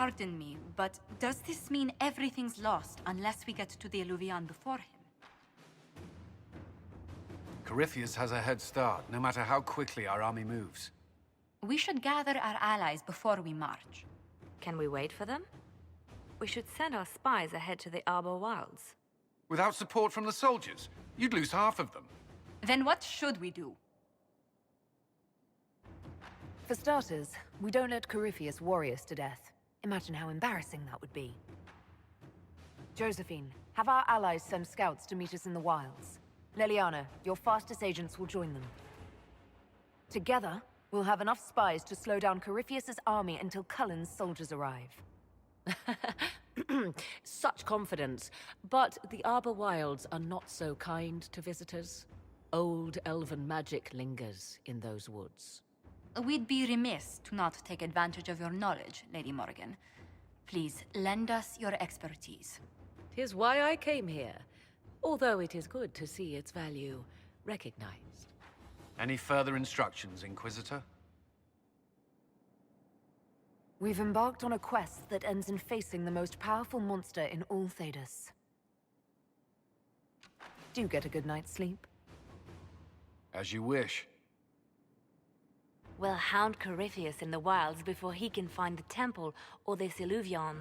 pardon me, but does this mean everything's lost unless we get to the Illuvian before him? Corypheus has a head start, no matter how quickly our army moves. We should gather our allies before we march. Can we wait for them? We should send our spies ahead to the Arbor Wilds. Without support from the soldiers, you'd lose half of them. Then what should we do? For starters, we don't let Corypheus worry us to death. Imagine how embarrassing that would be. Josephine, have our allies send scouts to meet us in the wilds. Leliana, your fastest agents will join them. Together, we'll have enough spies to slow down Corypheus's army until Cullen's soldiers arrive. Such confidence. But the Arbor Wilds are not so kind to visitors. Old elven magic lingers in those woods. We'd be remiss to not take advantage of your knowledge, Lady Morgan. Please, lend us your expertise. 'Tis why I came here, although it is good to see its value recognized. Any further instructions, Inquisitor? We've embarked on a quest that ends in facing the most powerful monster in all Thedas. Do get a good night's sleep. As you wish. We'll hound Corypheus in the wilds before he can find the temple or this Illuvian.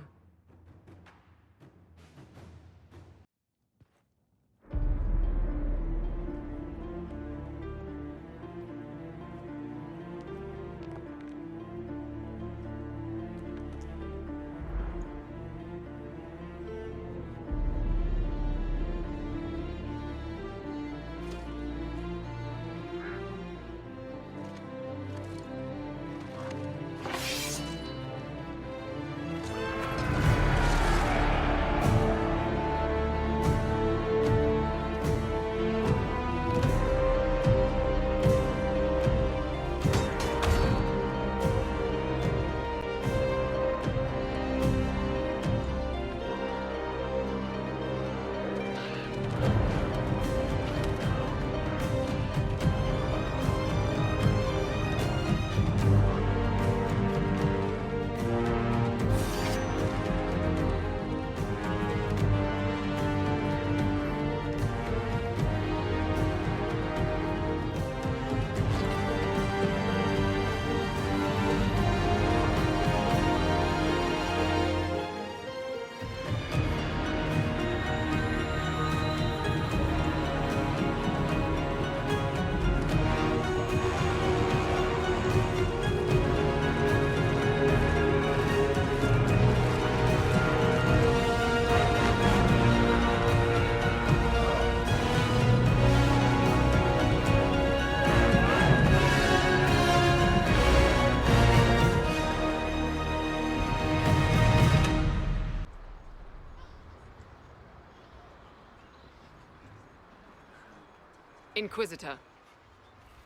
Inquisitor,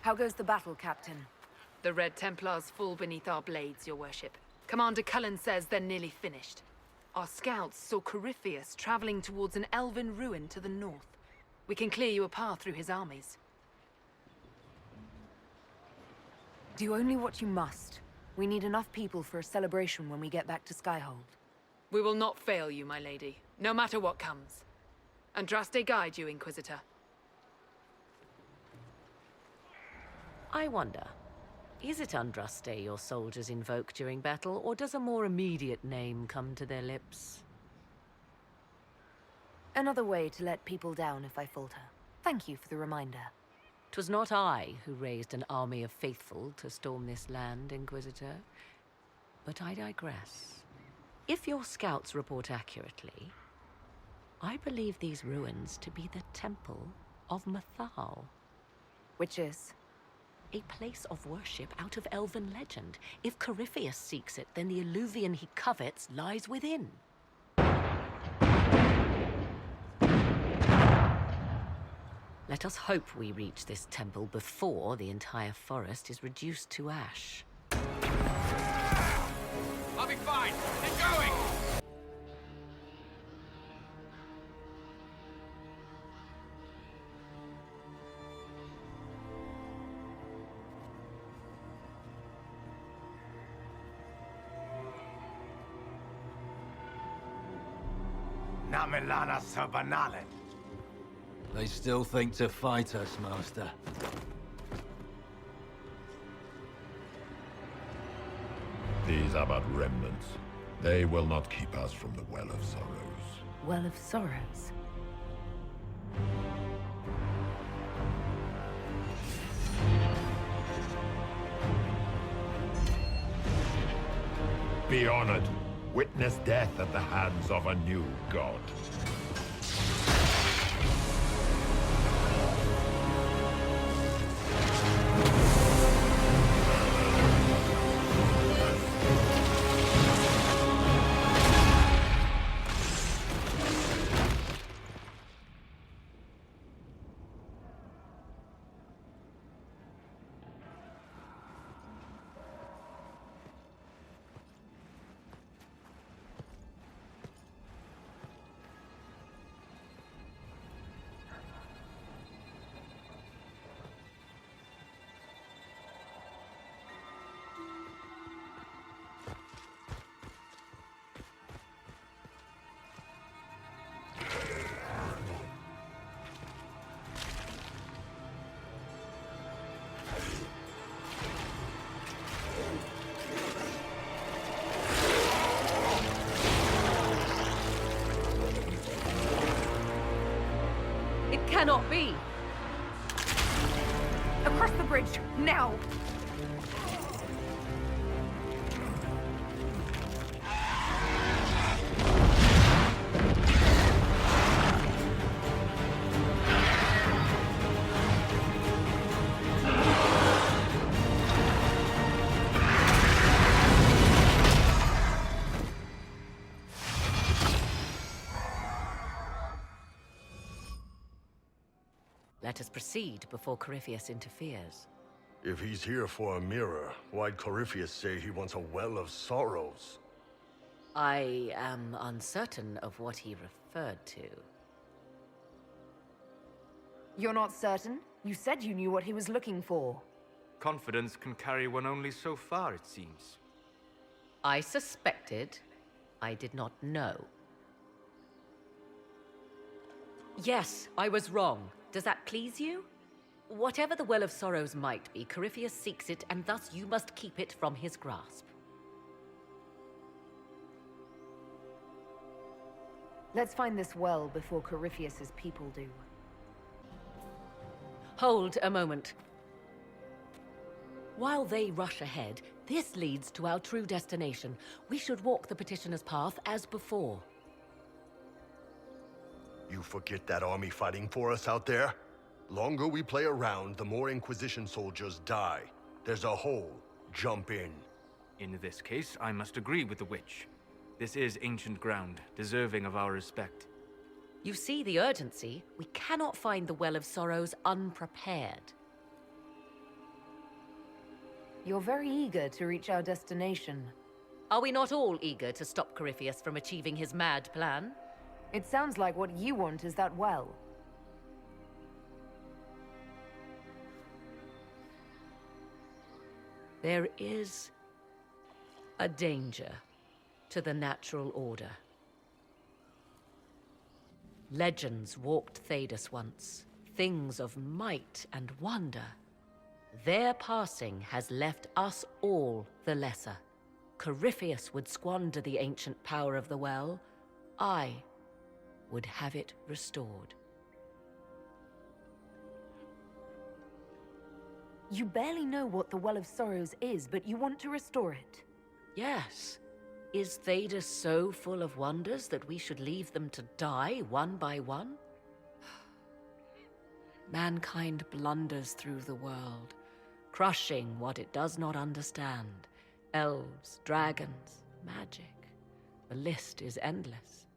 How goes the battle, Captain? the Red Templars fall beneath our blades, your worship. Commander Cullen says they're nearly finished. Our scouts saw Corypheus traveling towards an elven ruin to the north. We can clear you a path through his armies. Do only what you must. We need enough people for a celebration when we get back to Skyhold. We will not fail you, my lady, no matter what comes. Andraste guide you, Inquisitor. I wonder, is it Andraste your soldiers invoke during battle, or does a more immediate name come to their lips? Another way to let people down if I falter. Thank you for the reminder. 'Twas not I who raised an army of faithful to storm this land, Inquisitor. But I digress. If your scouts report accurately, I believe these ruins to be the Temple of Mythal. Which is? A place of worship out of elven legend. If Corypheus seeks it, then the Illuvian he covets lies within. Let us hope we reach this temple before the entire forest is reduced to ash. I'll be fine. Get going! Namelana Sabanale. They still think to fight us, Master. These are but remnants. They will not keep us from the Well of Sorrows. Well of Sorrows. Be honored. Witness death at the hands of a new god. It cannot be! Across the bridge, now! Let us proceed before Corypheus interferes. If he's here for a mirror, why'd Corypheus say he wants a Well of Sorrows? I am uncertain of what he referred to. You're not certain? You said you knew what he was looking for. Confidence can carry one only so far, it seems. I suspected. I did not know. Yes, I was wrong. Does that please you? Whatever the Well of Sorrows might be, Corypheus seeks it, and thus you must keep it from his grasp. Let's find this well before Corypheus's people do. Hold a moment. While they rush ahead, this leads to our true destination. We should walk the petitioner's path as before. You forget that army fighting for us out there? Longer we play around, the more Inquisition soldiers die. There's a hole. Jump in. In this case, I must agree with the witch. This is ancient ground, deserving of our respect. You see the urgency? We cannot find the Well of Sorrows unprepared. You're very eager to reach our destination. Are we not all eager to stop Corypheus from achieving his mad plan? It sounds like what you want is that well. There is a danger to the natural order. Legends walked Thedas once, things of might and wonder. Their passing has left us all the lesser. Corypheus would squander the ancient power of the well. I would have it restored. You barely know what the Well of Sorrows is, but you want to restore it. Yes. Is Thedas so full of wonders that we should leave them to die one by one? Mankind blunders through the world, crushing what it does not understand. Elves, dragons, magic. The list is endless.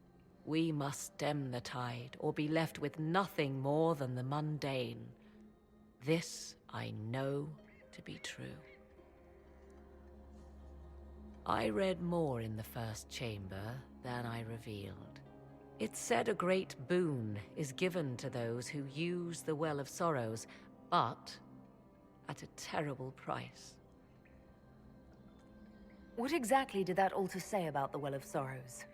We must stem the tide, or be left with nothing more than the mundane. This I know to be true. I read more in the first chamber than I revealed. It said a great boon is given to those who use the Well of Sorrows, but at a terrible price. What exactly did that altar say about the Well of Sorrows?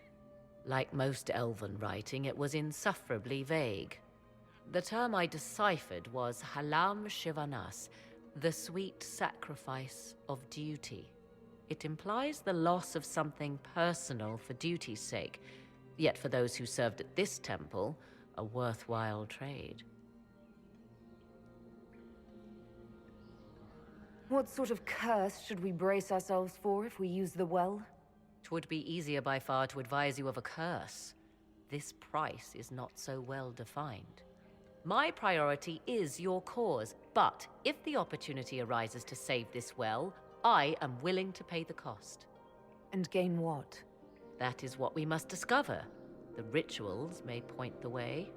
Like most Elven writing, it was insufferably vague. The term I deciphered was Halam Shivanas, the sweet sacrifice of duty. It implies the loss of something personal for duty's sake, yet for those who served at this temple, a worthwhile trade. What sort of curse should we brace ourselves for if we use the well? 'Twould be easier by far to advise you of a curse. This price is not so well defined. My priority is your cause, but if the opportunity arises to save this well, I am willing to pay the cost. And gain what? That is what we must discover. The rituals may point the way.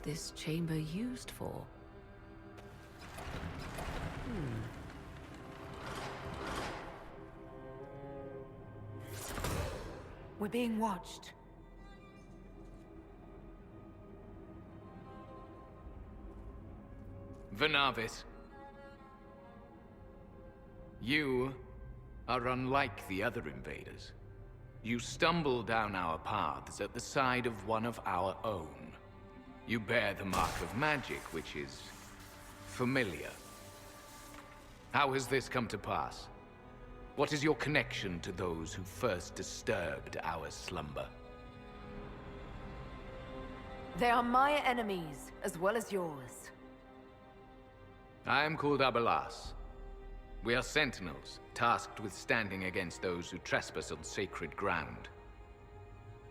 This chamber used for? We're being watched. Venavis, you are unlike the other invaders. You stumble down our paths at the side of one of our own. You bear the mark of magic, which is familiar. How has this come to pass? What is your connection to those who first disturbed our slumber? They are my enemies, as well as yours. I am called Abelas. We are sentinels, tasked with standing against those who trespass on sacred ground.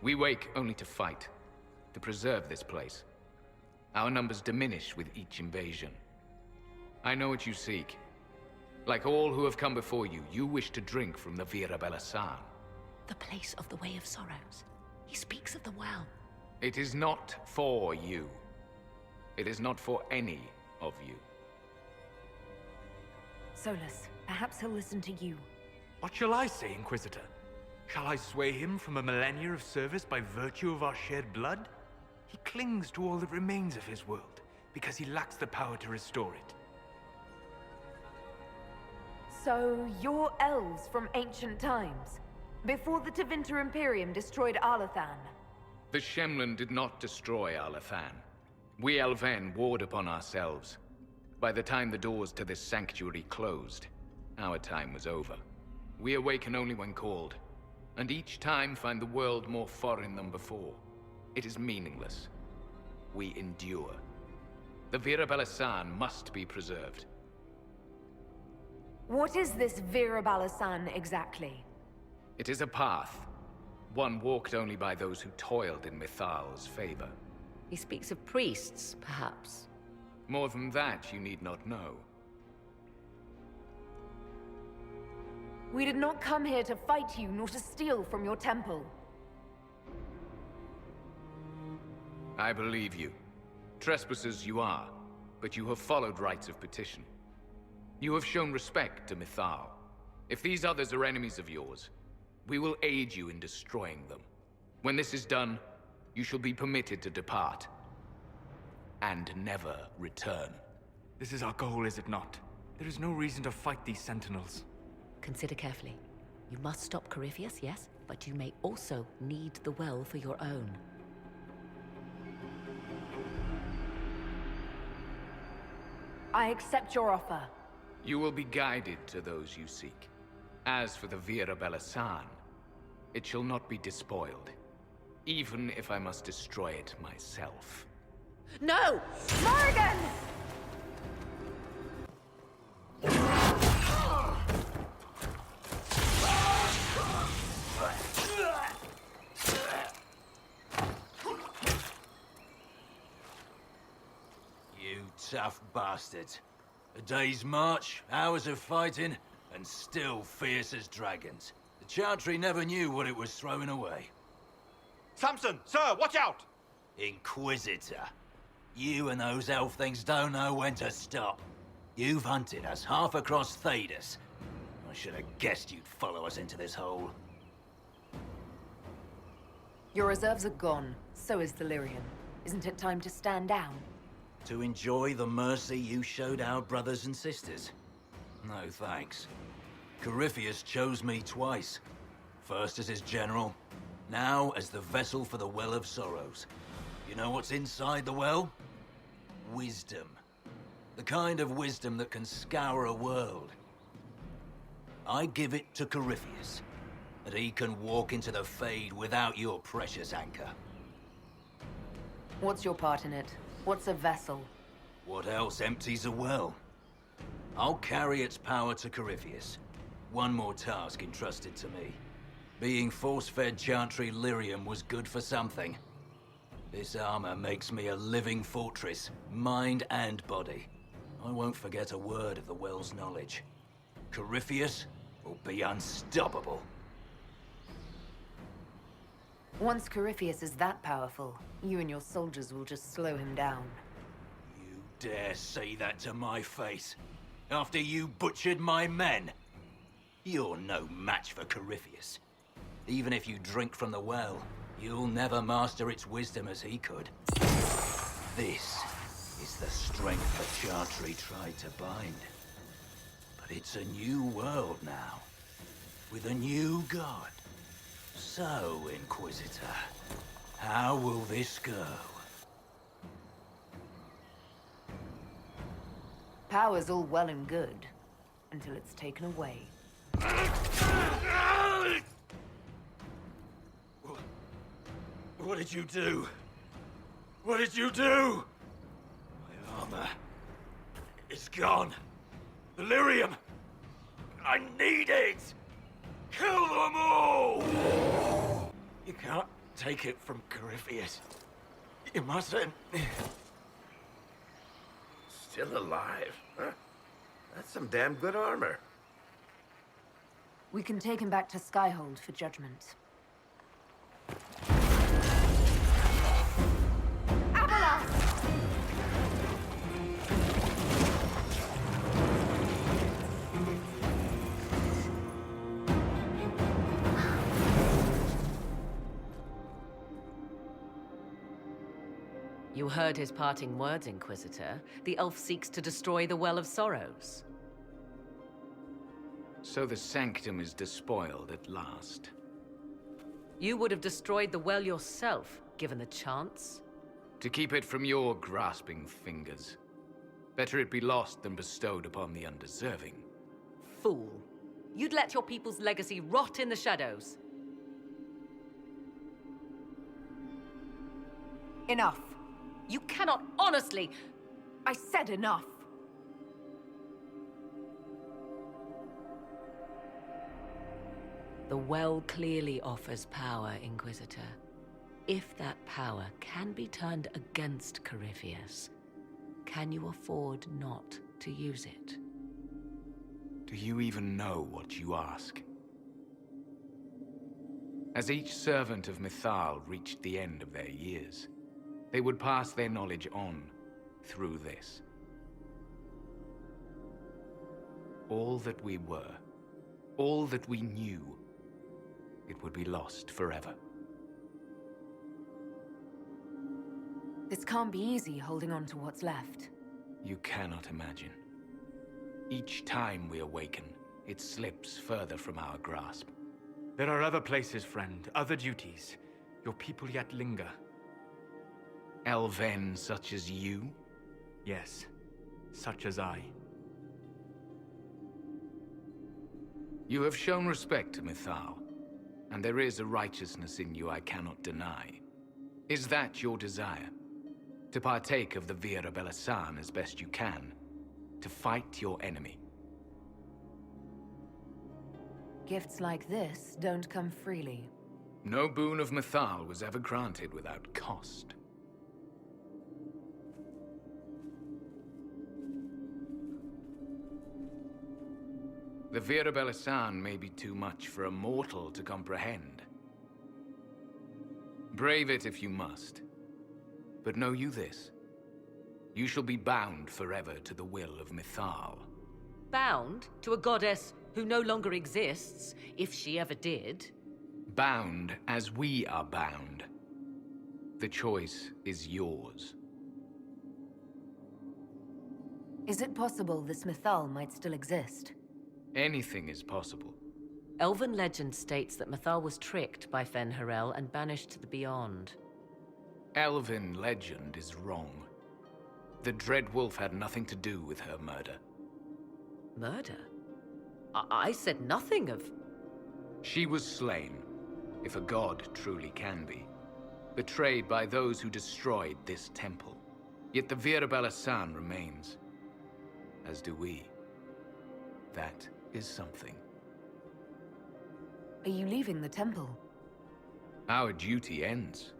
We wake only to fight, to preserve this place. Our numbers diminish with each invasion. I know what you seek. Like all who have come before you, you wish to drink from the Vira Belasan. The place of the Way of Sorrows. He speaks of the well. It is not for you. It is not for any of you. Solus, perhaps he'll listen to you. What shall I say, Inquisitor? Shall I sway him from a millennia of service by virtue of our shared blood? He clings to all that remains of his world, because he lacks the power to restore it. So, you're elves from ancient times, before the Tevinter Imperium destroyed Arlathan. The Shemlin did not destroy Arlathan. We Elven warred upon ourselves. By the time the doors to this sanctuary closed, our time was over. We awaken only when called, and each time find the world more foreign than before. It is meaningless. We endure. The Vira Belasan must be preserved. What is this Vira Balasan exactly? It is a path, one walked only by those who toiled in Mythal's favor. He speaks of priests, perhaps. More than that, you need not know. We did not come here to fight you, nor to steal from your temple. I believe you. Trespassers you are, but you have followed rites of petition. You have shown respect to Mythal. If these others are enemies of yours, we will aid you in destroying them. When this is done, you shall be permitted to depart. And never return. This is our goal, is it not? There is no reason to fight these sentinels. Consider carefully. You must stop Corypheus, yes, but you may also need the well for your own. I accept your offer. You will be guided to those you seek. As for the Vira Belasan, it shall not be despoiled, even if I must destroy it myself. No! Morrigan! You tough bastard. A day's march, hours of fighting, and still fierce as dragons. The Chantry never knew what it was throwing away. Samson, sir, watch out! Inquisitor. You and those elf things don't know when to stop. You've hunted us half across Thedas. I should have guessed you'd follow us into this hole. Your reserves are gone. So is the Lyrian. Isn't it time to stand down? To enjoy the mercy you showed our brothers and sisters? No thanks. Corypheus chose me twice. First as his general, now as the vessel for the Well of Sorrows. You know what's inside the well? Wisdom. The kind of wisdom that can scour a world. I give it to Corypheus, that he can walk into the Fade without your precious anchor. What's your part in it? What's a vessel? What else empties a well? I'll carry its power to Corypheus. One more task entrusted to me. Being force-fed Chantry lyrium was good for something. This armor makes me a living fortress, mind and body. I won't forget a word of the well's knowledge. Corypheus will be unstoppable. Once Corypheus is that powerful, you and your soldiers will just slow him down. You dare say that to my face? After you butchered my men? You're no match for Corypheus. Even if you drink from the well, you'll never master its wisdom as he could. This is the strength that Chantry tried to bind. But it's a new world now, with a new god. So, Inquisitor, how will this go? Power's all well and good, until it's taken away. What did you do? What did you do? My armor is gone. The lyrium! I need it! Kill them all! You can't take it from Corypheus. You mustn't. Still alive, huh? That's some damn good armor. We can take him back to Skyhold for judgment. You heard his parting words, Inquisitor. The elf seeks to destroy the Well of Sorrows. So the Sanctum is despoiled at last. You would have destroyed the well yourself, given the chance. To keep it from your grasping fingers. Better it be lost than bestowed upon the undeserving. Fool. You'd let your people's legacy rot in the shadows. Enough. You cannot honestly... I said enough. The well clearly offers power, Inquisitor. If that power can be turned against Corypheus, can you afford not to use it? Do you even know what you ask? As each servant of Mythal reached the end of their years, they would pass their knowledge on through this. All that we were, all that we knew, it would be lost forever. This can't be easy, holding on to what's left. You cannot imagine. Each time we awaken, it slips further from our grasp. There are other places, friend, other duties. Your people yet linger. Elven such as you? Yes, such as I. You have shown respect to Mythal, and there is a righteousness in you I cannot deny. Is that your desire? To partake of the Vira Belasan as best you can? To fight your enemy? Gifts like this don't come freely. No boon of Mythal was ever granted without cost. The Vira Belasan may be too much for a mortal to comprehend. Brave it if you must. But know you this. You shall be bound forever to the will of Mythal. Bound to a goddess who no longer exists, if she ever did. Bound as we are bound. The choice is yours. Is it possible this Mythal might still exist? Anything is possible. Elven legend states that Mythal was tricked by Fen-Harel and banished to the Beyond. Elven legend is wrong. The Dread Wolf had nothing to do with her murder. Murder? I said nothing of... She was slain, if a god truly can be. Betrayed by those who destroyed this temple. Yet the Virabella San remains. As do we. That is something. Are you leaving the temple? Our duty ends.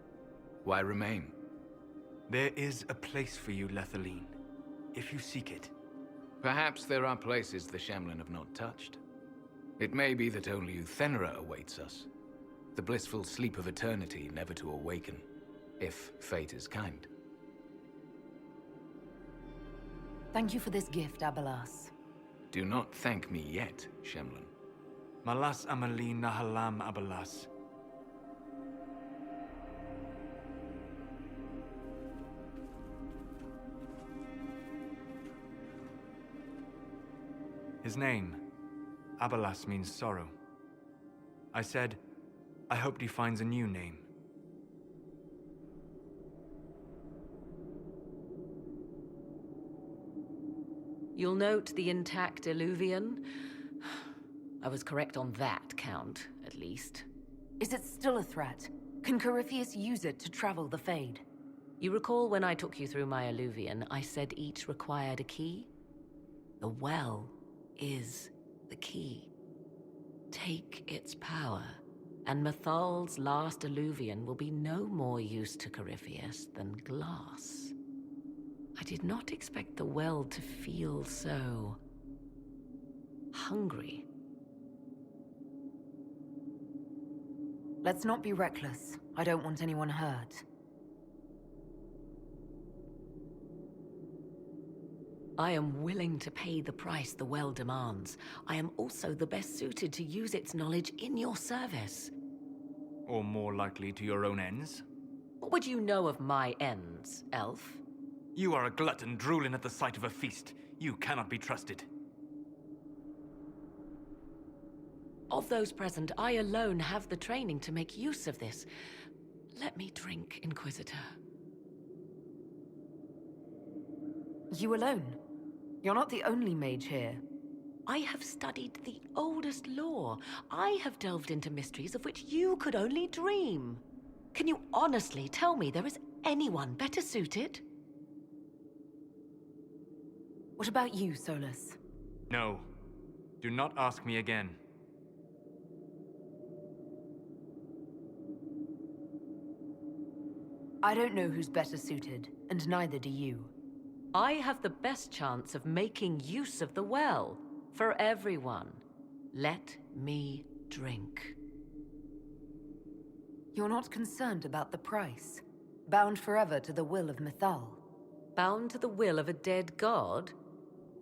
Why remain? There is a place for you, Lethaline, if you seek it. Perhaps there are places the Shamlan have not touched. It may be that only Uthenra awaits us. The blissful sleep of eternity, never to awaken, if fate is kind. Thank you for this gift, Abelas. Do not thank me yet, Shamlan. Malas Amalin Nahalam Abelas. His name, Abelas, means sorrow. I said, I hoped he finds a new name. You'll note the intact Illuvian. I was correct on that count, at least. Is it still a threat? Can Corypheus use it to travel the Fade? You recall when I took you through my Illuvian, I said each required a key? The well is the key. Take its power, and Mythal's last Illuvian will be no more use to Corypheus than glass. I did not expect the well to feel so... hungry. Let's not be reckless. I don't want anyone hurt. I am willing to pay the price the well demands. I am also the best suited to use its knowledge in your service. Or more likely to your own ends? What would you know of my ends, elf? You are a glutton drooling at the sight of a feast. You cannot be trusted. Of those present, I alone have the training to make use of this. Let me drink, Inquisitor. You alone? You're not the only mage here. I have studied the oldest lore. I have delved into mysteries of which you could only dream. Can you honestly tell me there is anyone better suited? What about you, Solus? No. Do not ask me again. I don't know who's better suited, and neither do you. I have the best chance of making use of the well. For everyone. Let me drink. You're not concerned about the price? Bound forever to the will of Mythal? Bound to the will of a dead god?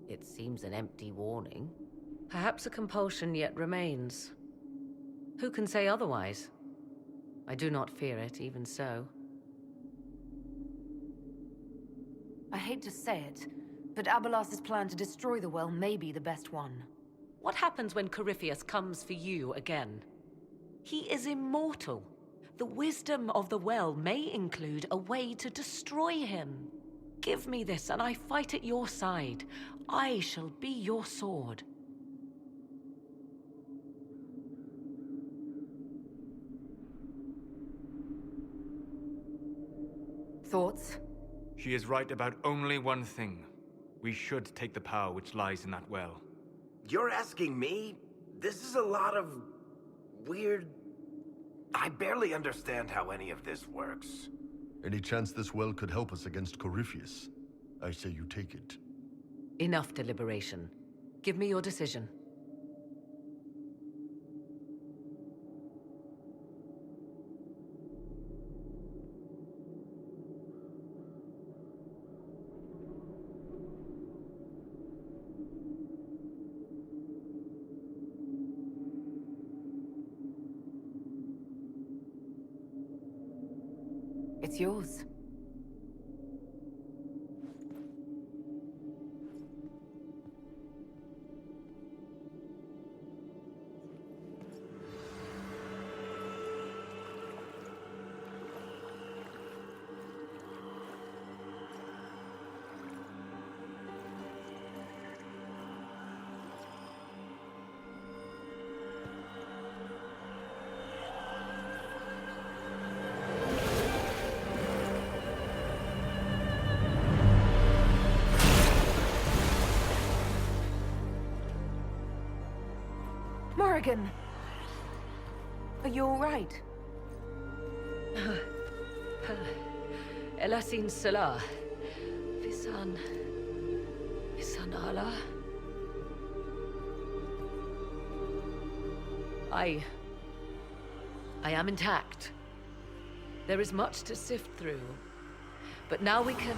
It seems an empty warning. Perhaps a compulsion yet remains. Who can say otherwise? I do not fear it, even so. I hate to say it, but Abelas's plan to destroy the well may be the best one. What happens when Corypheus comes for you again? He is immortal. The wisdom of the well may include a way to destroy him. Give me this, and I fight at your side. I shall be your sword. Thoughts? She is right about only one thing. We should take the power which lies in that well. You're asking me? This is a lot of... weird... I barely understand how any of this works. Any chance this well could help us against Corypheus? I say you take it. Enough deliberation. Give me your decision. It's yours. Morrigan! Are you all right? Elasin Salah. Visan Allah. I am intact. There is much to sift through. But now we can